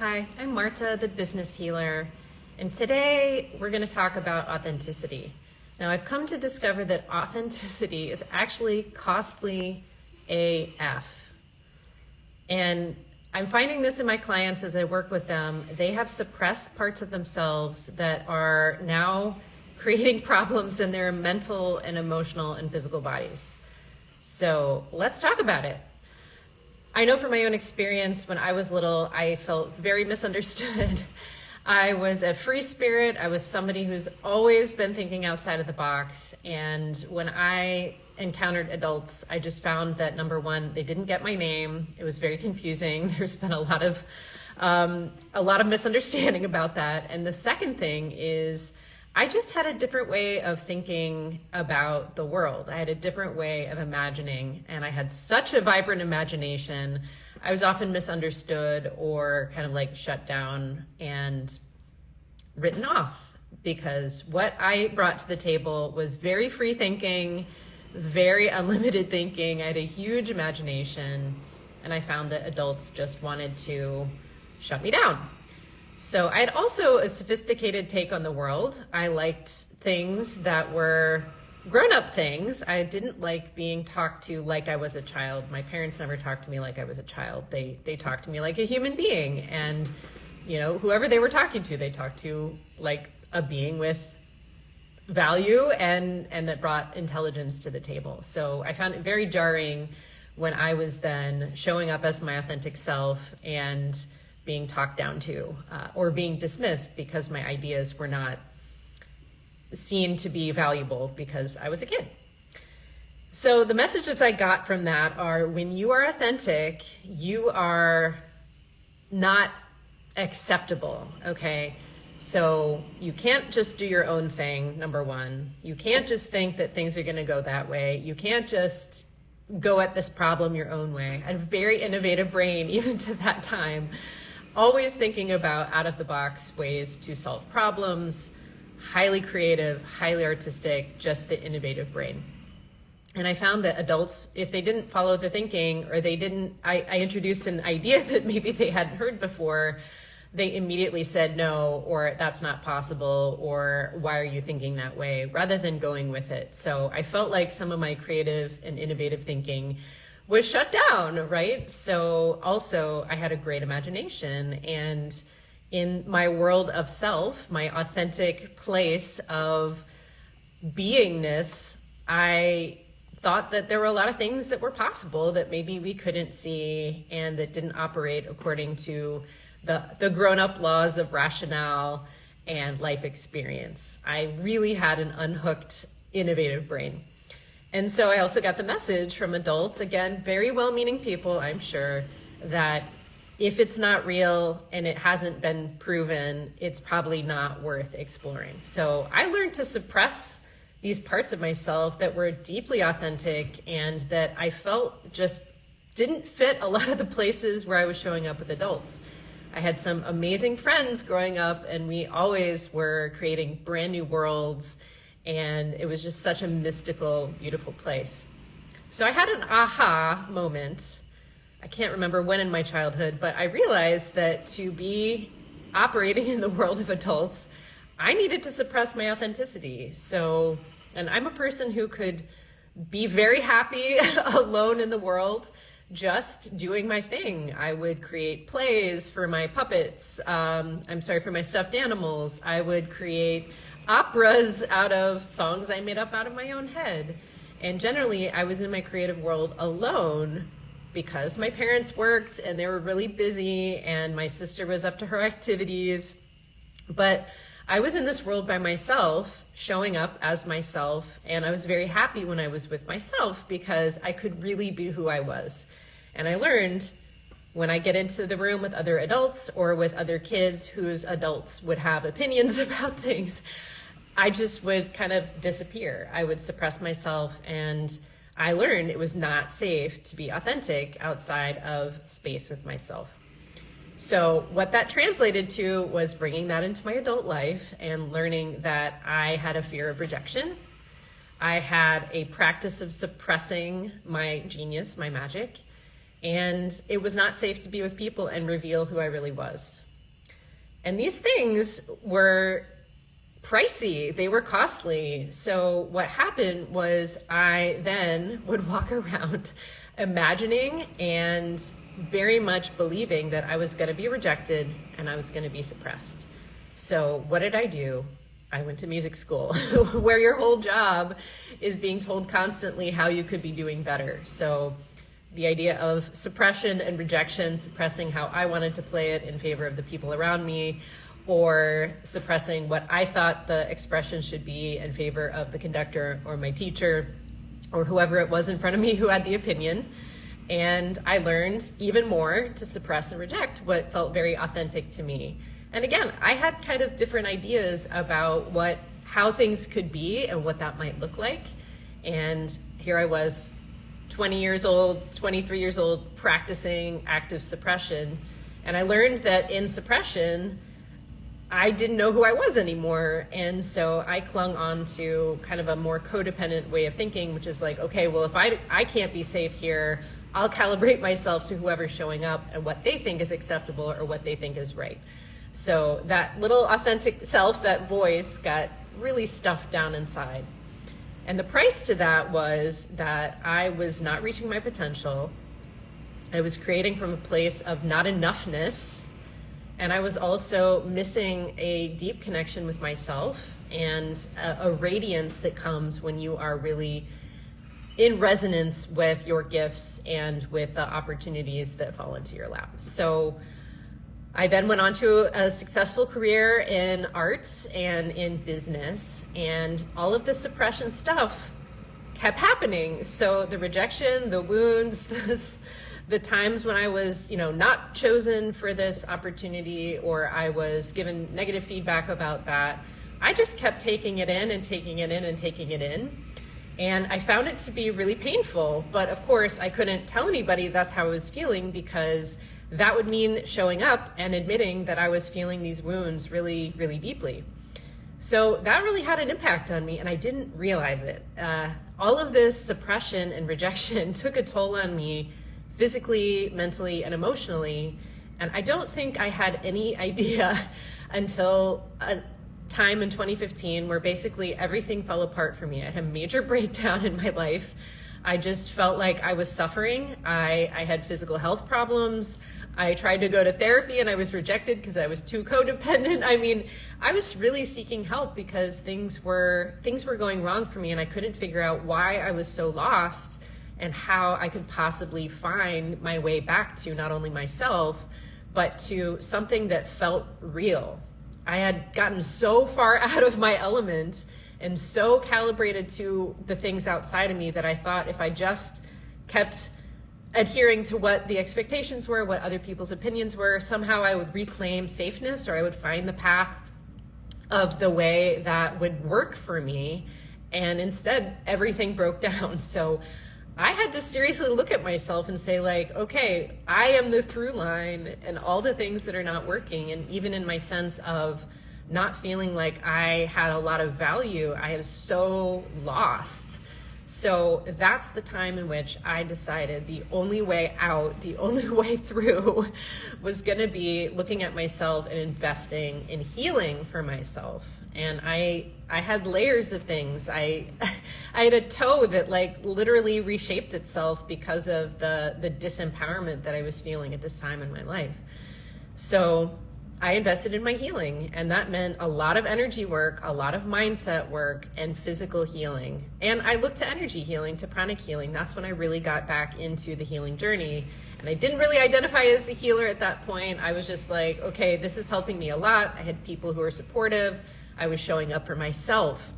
Hi, I'm Marta, the business healer, and today we're going to talk about authenticity. Now, I've come to discover that authenticity is actually costly AF. And I'm finding this in my clients as I work with them. They have suppressed parts of themselves that are now creating problems in their mental and emotional and physical bodies. So let's talk about it. I know from my own experience, when I was little, I felt very misunderstood. I was a free spirit. I was somebody who's always been thinking outside of the box. And when I encountered adults, I just found that, number one, they didn't get my name. It was very confusing. There's been a lot of misunderstanding about that. And the second thing is, I just had a different way of thinking about the world. I had a different way of imagining, and I had such a vibrant imagination. I was often misunderstood or kind of like shut down and written off because what I brought to the table was very free thinking, very unlimited thinking. I had a huge imagination, and I found that adults just wanted to shut me down. So I had also a sophisticated take on the world. I liked things that were grown-up things. I didn't like being talked to like I was a child. My parents never talked to me like I was a child. They talked to me like a human being. And, whoever they were talking to, they talked to like a being with value and that brought intelligence to the table. So I found it very jarring when I was then showing up as my authentic self and being talked down to or being dismissed because my ideas were not seen to be valuable because I was a kid. So the messages I got from that are, when you are authentic, you are not acceptable, okay? So you can't just do your own thing, number one. You can't just think that things are gonna go that way. You can't just go at this problem your own way. I had a very innovative brain even to that time. Always thinking about out-of-the-box ways to solve problems, highly creative, highly artistic, just the innovative brain. And I found that adults, if they didn't follow the thinking or I introduced an idea that maybe they hadn't heard before, they immediately said no, or that's not possible, or why are you thinking that way, rather than going with it. So I felt like some of my creative and innovative thinking was shut down, right? So also I had a great imagination, and in my world of self, my authentic place of beingness, I thought that there were a lot of things that were possible that maybe we couldn't see and that didn't operate according to the grown-up laws of rationale and life experience. I really had an unhooked, innovative brain. And so I also got the message from adults, again, very well-meaning people, I'm sure, that if it's not real and it hasn't been proven, it's probably not worth exploring. So I learned to suppress these parts of myself that were deeply authentic and that I felt just didn't fit a lot of the places where I was showing up with adults. I had some amazing friends growing up, and we always were creating brand new worlds, and it was just such a mystical, beautiful place. So I had an aha moment. I can't remember when in my childhood, but I realized that to be operating in the world of adults, I needed to suppress my authenticity. And I'm a person who could be very happy alone in the world, just doing my thing. I would create plays for my puppets. For my stuffed animals. I would create operas out of songs I made up out of my own head. And generally, I was in my creative world alone because my parents worked and they were really busy and my sister was up to her activities. But I was in this world by myself, showing up as myself, and I was very happy when I was with myself because I could really be who I was. And I learned when I get into the room with other adults or with other kids whose adults would have opinions about things, I just would kind of disappear. I would suppress myself, and I learned it was not safe to be authentic outside of space with myself. So what that translated to was bringing that into my adult life and learning that I had a fear of rejection. I had a practice of suppressing my genius, my magic, and it was not safe to be with people and reveal who I really was. And these things were pricey, they were costly. So what happened was I then would walk around imagining and very much believing that I was going to be rejected and I was going to be suppressed. So what did I do? I went to music school where your whole job is being told constantly how you could be doing better. So the idea of suppression and rejection, suppressing how I wanted to play it in favor of the people around me, or suppressing what I thought the expression should be in favor of the conductor or my teacher or whoever it was in front of me who had the opinion. And I learned even more to suppress and reject what felt very authentic to me. And again, I had kind of different ideas about how things could be and what that might look like. And here I was, 20 years old, 23 years old, practicing active suppression. And I learned that in suppression, I didn't know who I was anymore. And so I clung on to kind of a more codependent way of thinking, which is like, okay, well, if I can't be safe here, I'll calibrate myself to whoever's showing up and what they think is acceptable or what they think is right. So that little authentic self, that voice, got really stuffed down inside. And the price to that was that I was not reaching my potential. I was creating from a place of not enoughness. And I was also missing a deep connection with myself and a radiance that comes when you are really in resonance with your gifts and with the opportunities that fall into your lap. So I then went on to a successful career in arts and in business, and all of the suppression stuff kept happening. So the rejection, the wounds, the times when I was, not chosen for this opportunity, or I was given negative feedback about that, I just kept taking it in and taking it in and taking it in. And I found it to be really painful. But of course, I couldn't tell anybody that's how I was feeling, because that would mean showing up and admitting that I was feeling these wounds really, really deeply. So that really had an impact on me, and I didn't realize it. All of this suppression and rejection took a toll on me physically, mentally, and emotionally. And I don't think I had any idea until a time in 2015 where basically everything fell apart for me. I had a major breakdown in my life. I just felt like I was suffering. I had physical health problems. I tried to go to therapy and I was rejected because I was too codependent. I mean, I was really seeking help because things were going wrong for me, and I couldn't figure out why I was so lost and how I could possibly find my way back to not only myself, but to something that felt real. I had gotten so far out of my element and so calibrated to the things outside of me that I thought if I just kept adhering to what the expectations were, what other people's opinions were, somehow I would reclaim safeness, or I would find the path of the way that would work for me. And instead, everything broke down. So I had to seriously look at myself and say, like, okay, I am the through line and all the things that are not working. And even in my sense of not feeling like I had a lot of value, I was so lost. So that's the time in which I decided the only way out, the only way through was going to be looking at myself and investing in healing for myself. And I had layers of things. I had a toe that like literally reshaped itself because of the disempowerment that I was feeling at this time in my life. So I invested in my healing, and that meant a lot of energy work, a lot of mindset work, and physical healing. And I looked to energy healing, to pranic healing. That's when I really got back into the healing journey. And I didn't really identify as the healer at that point. I was just like, okay, this is helping me a lot. I had people who were supportive. I was showing up for myself.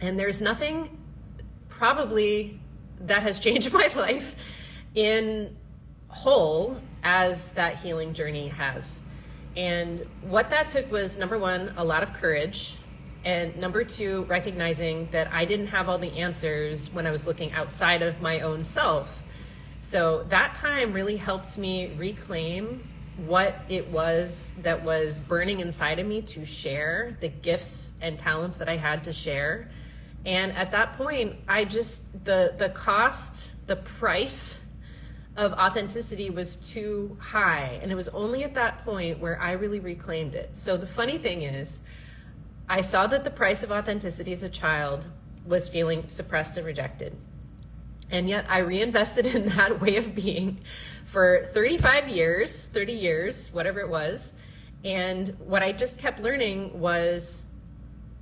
And there's nothing probably that has changed my life in whole as that healing journey has. And what that took was, number one, a lot of courage. And number two, recognizing that I didn't have all the answers when I was looking outside of my own self. So that time really helped me reclaim what it was that was burning inside of me to share, the gifts and talents that I had to share. And at that point, I just, the cost, the price of authenticity was too high. And it was only at that point where I really reclaimed it. So the funny thing is, I saw that the price of authenticity as a child was feeling suppressed and rejected. And yet I reinvested in that way of being for 30 years, whatever it was. And what I just kept learning was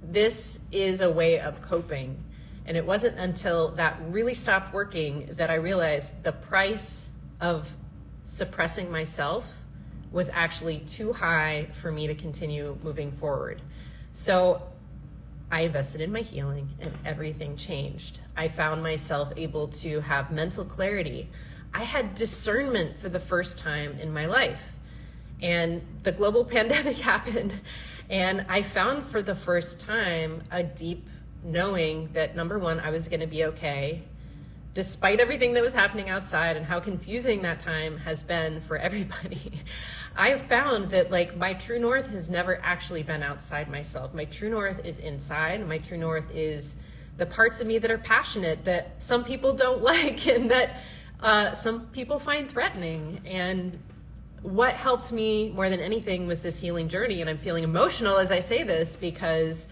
this is a way of coping. And it wasn't until that really stopped working that I realized the price of suppressing myself was actually too high for me to continue moving forward. So I invested in my healing and everything changed. I found myself able to have mental clarity. I had discernment for the first time in my life. And the global pandemic happened, and I found for the first time a deep knowing that, number one, I was going to be okay, despite everything that was happening outside and how confusing that time has been for everybody. I have found that my true north has never actually been outside myself. My true north is inside. My true north is the parts of me that are passionate, that some people don't like, and that some people find threatening. And what helped me more than anything was this healing journey. And I'm feeling emotional as I say this because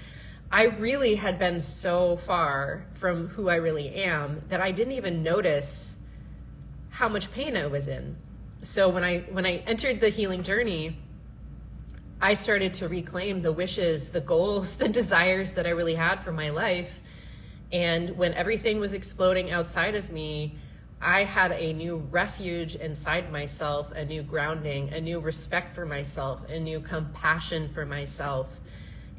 I really had been so far from who I really am that I didn't even notice how much pain I was in. So when I entered the healing journey, I started to reclaim the wishes, the goals, the desires that I really had for my life. And when everything was exploding outside of me, I had a new refuge inside myself, a new grounding, a new respect for myself, a new compassion for myself.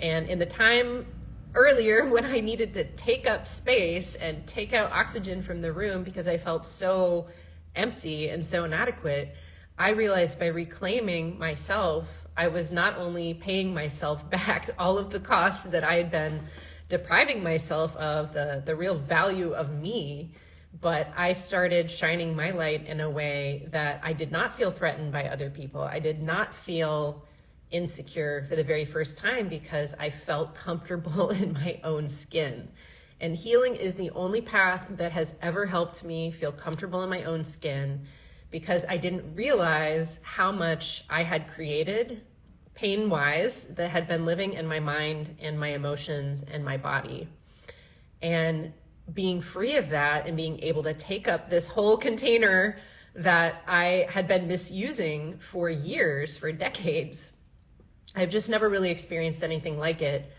And in the time earlier when I needed to take up space and take out oxygen from the room because I felt so empty and so inadequate, I realized by reclaiming myself, I was not only paying myself back all of the costs that I had been depriving myself of, the real value of me, but I started shining my light in a way that I did not feel threatened by other people. I did not feel insecure for the very first time because I felt comfortable in my own skin. And healing is the only path that has ever helped me feel comfortable in my own skin, because I didn't realize how much I had created pain-wise that had been living in my mind and my emotions and my body. And being free of that and being able to take up this whole container that I had been misusing for years, for decades, I've just never really experienced anything like it.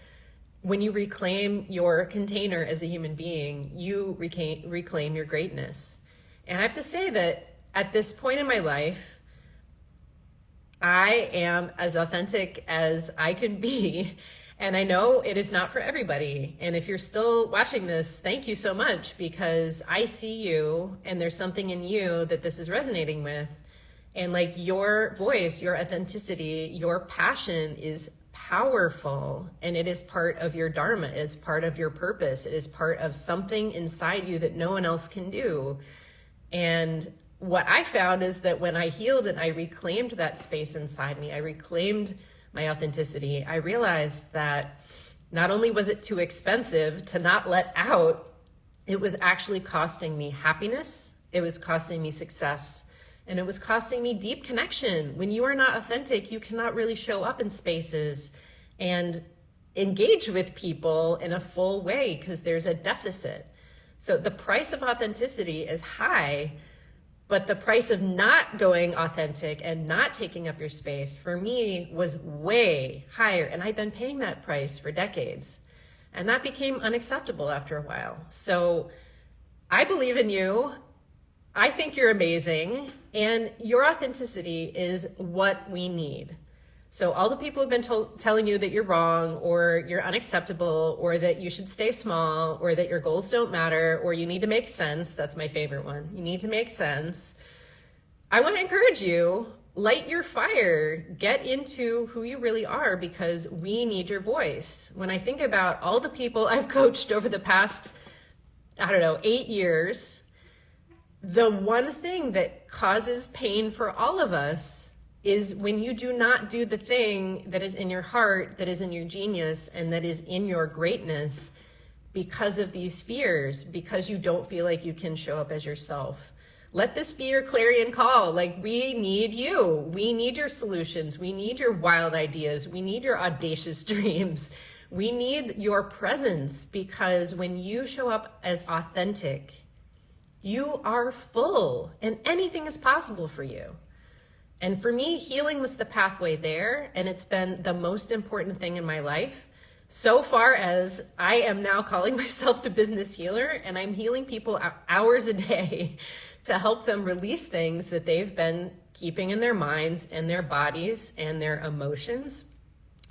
When you reclaim your container as a human being, you reclaim your greatness. And I have to say that at this point in my life, I am as authentic as I can be. And I know it is not for everybody. And if you're still watching this, thank you so much, because I see you and there's something in you that this is resonating with. And your voice, your authenticity, your passion is powerful, and it is part of your dharma, it is part of your purpose, it is part of something inside you that no one else can do. And what I found is that when I healed and I reclaimed that space inside me, I reclaimed my authenticity, I realized that not only was it too expensive to not let out, it was actually costing me happiness, it was costing me success, and it was costing me deep connection. When you are not authentic, you cannot really show up in spaces and engage with people in a full way because there's a deficit. So the price of authenticity is high, but the price of not going authentic and not taking up your space for me was way higher. And I'd been paying that price for decades. And that became unacceptable after a while. So I believe in you. I think you're amazing, and your authenticity is what we need. So all the people who've been telling you that you're wrong, or you're unacceptable, or that you should stay small, or that your goals don't matter, or you need to make sense, that's my favorite one. You need to make sense. I want to encourage you, light your fire, get into who you really are, because we need your voice. When I think about all the people I've coached over the past, 8 years, the one thing that causes pain for all of us is when you do not do the thing that is in your heart, that is in your genius, and that is in your greatness because of these fears, because you don't feel like you can show up as yourself. Let this be your clarion call. Like, we need you. We need your solutions. We need your wild ideas. We need your audacious dreams. We need your presence, because when you show up as authentic, you are full and anything is possible for you. And for me, healing was the pathway there, and it's been the most important thing in my life. So far as I am now calling myself the business healer, and I'm healing people hours a day to help them release things that they've been keeping in their minds and their bodies and their emotions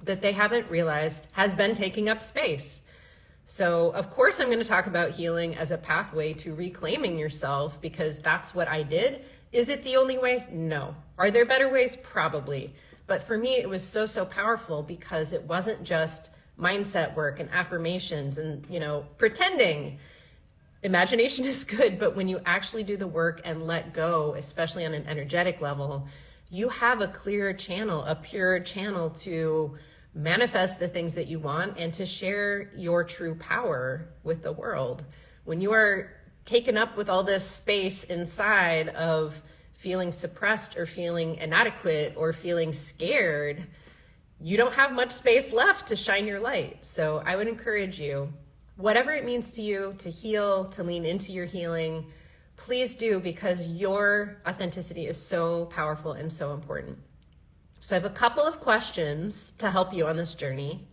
that they haven't realized has been taking up space. So of course I'm going to talk about healing as a pathway to reclaiming yourself, because that's what I did. Is it the only way? No. Are there better ways? Probably. But for me, it was so powerful, because it wasn't just mindset work and affirmations and, pretending. Imagination is good, but when you actually do the work and let go, especially on an energetic level, you have a clearer channel, a purer channel to manifest the things that you want and to share your true power with the world. When you are taken up with all this space inside of feeling suppressed or feeling inadequate or feeling scared, you don't have much space left to shine your light. So I would encourage you, whatever it means to you to heal, to lean into your healing, please do, because your authenticity is so powerful and so important. So I have a couple of questions to help you on this journey,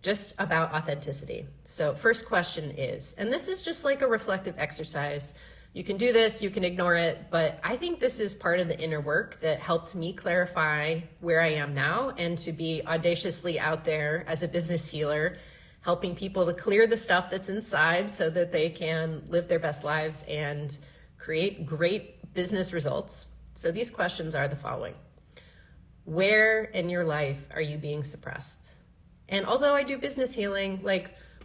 just about authenticity. So first question is, and this is just like a reflective exercise. You can do this, you can ignore it, but I think this is part of the inner work that helped me clarify where I am now and to be audaciously out there as a business healer, helping people to clear the stuff that's inside so that they can live their best lives and create great business results. So these questions are the following. Where in your life are you being suppressed? And although I do business healing,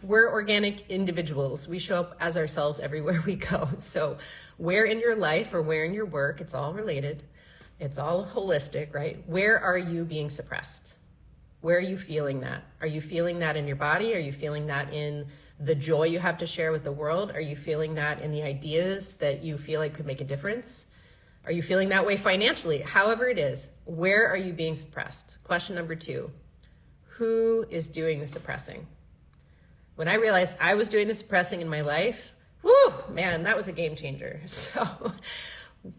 we're organic individuals. We show up as ourselves everywhere we go. So where in your life or where in your work, it's all related. It's all holistic, right? Where are you being suppressed? Where are you feeling that? Are you feeling that in your body? Are you feeling that in the joy you have to share with the world? Are you feeling that in the ideas that you feel like could make a difference? Are you feeling that way financially? However it is, where are you being suppressed? Question number 2, who is doing the suppressing? When I realized I was doing the suppressing in my life, man, that was a game changer. So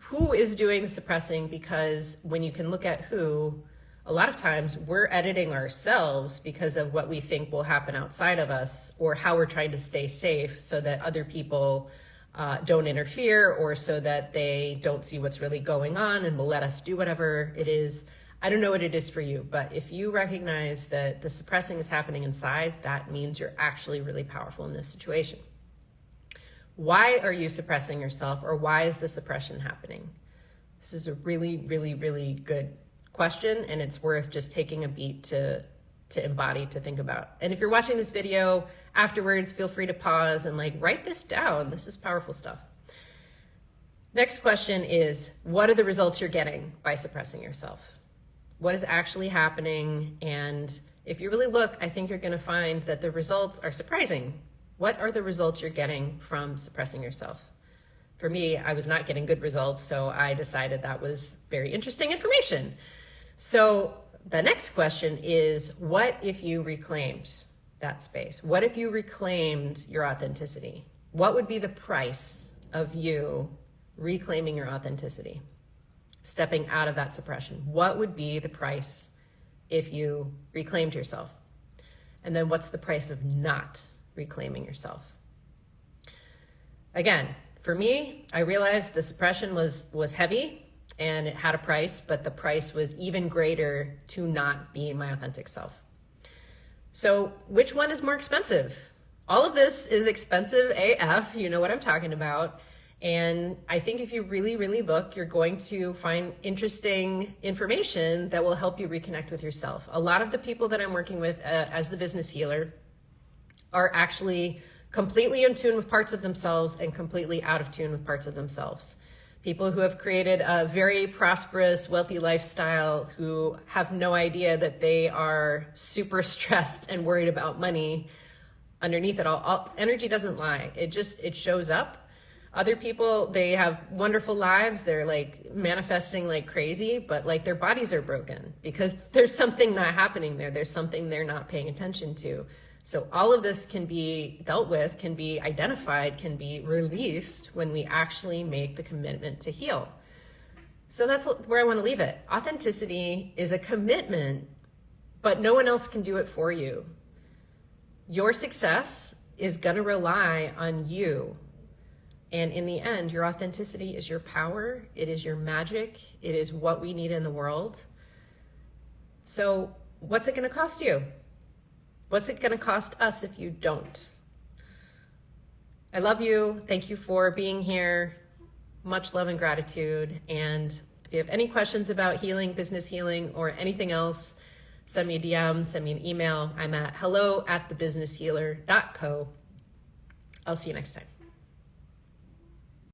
who is doing the suppressing? Because when you can look at who, a lot of times we're editing ourselves because of what we think will happen outside of us, or how we're trying to stay safe so that other people don't interfere, or so that they don't see what's really going on and will let us do whatever it is. I don't know what it is for you, but if you recognize that the suppressing is happening inside, that means you're actually really powerful in this situation. Why are you suppressing yourself, or why is the suppression happening? This is a really, really, really good question, and it's worth just taking a beat to embody, to think about. And if you're watching this video afterwards, feel free to pause and write this down. This is powerful stuff. Next question is, what are the results you're getting by suppressing yourself? What is actually happening? And if you really look, I think you're going to find that the results are surprising. What are the results you're getting from suppressing yourself? For me, I was not getting good results, so I decided that was very interesting information. So the next question is, what if you reclaimed that space? What if you reclaimed your authenticity? What would be the price of you reclaiming your authenticity? Stepping out of that suppression. What would be the price if you reclaimed yourself? And then what's the price of not reclaiming yourself? Again, for me, I realized the suppression was heavy and it had a price, but the price was even greater to not be my authentic self. So which one is more expensive? All of this is expensive AF, you know what I'm talking about. And I think if you really, really look, you're going to find interesting information that will help you reconnect with yourself. A lot of the people that I'm working with as the business healer are actually completely in tune with parts of themselves and completely out of tune with parts of themselves. People who have created a very prosperous, wealthy lifestyle, who have no idea that they are super stressed and worried about money underneath it all. Energy doesn't lie. It shows up. Other people, they have wonderful lives. They're like manifesting like crazy, but like their bodies are broken because there's something not happening there. There's something they're not paying attention to. So all of this can be dealt with, can be identified, can be released when we actually make the commitment to heal. So that's where I want to leave it. Authenticity is a commitment, but no one else can do it for you. Your success is going to rely on you. And in the end, your authenticity is your power. It is your magic. It is what we need in the world. So what's it going to cost you? What's it going to cost us if you don't? I love you. Thank you for being here. Much love and gratitude. And if you have any questions about healing, business healing, or anything else, send me a DM, send me an email. I'm at hello@thebusinesshealer.co. I'll see you next time.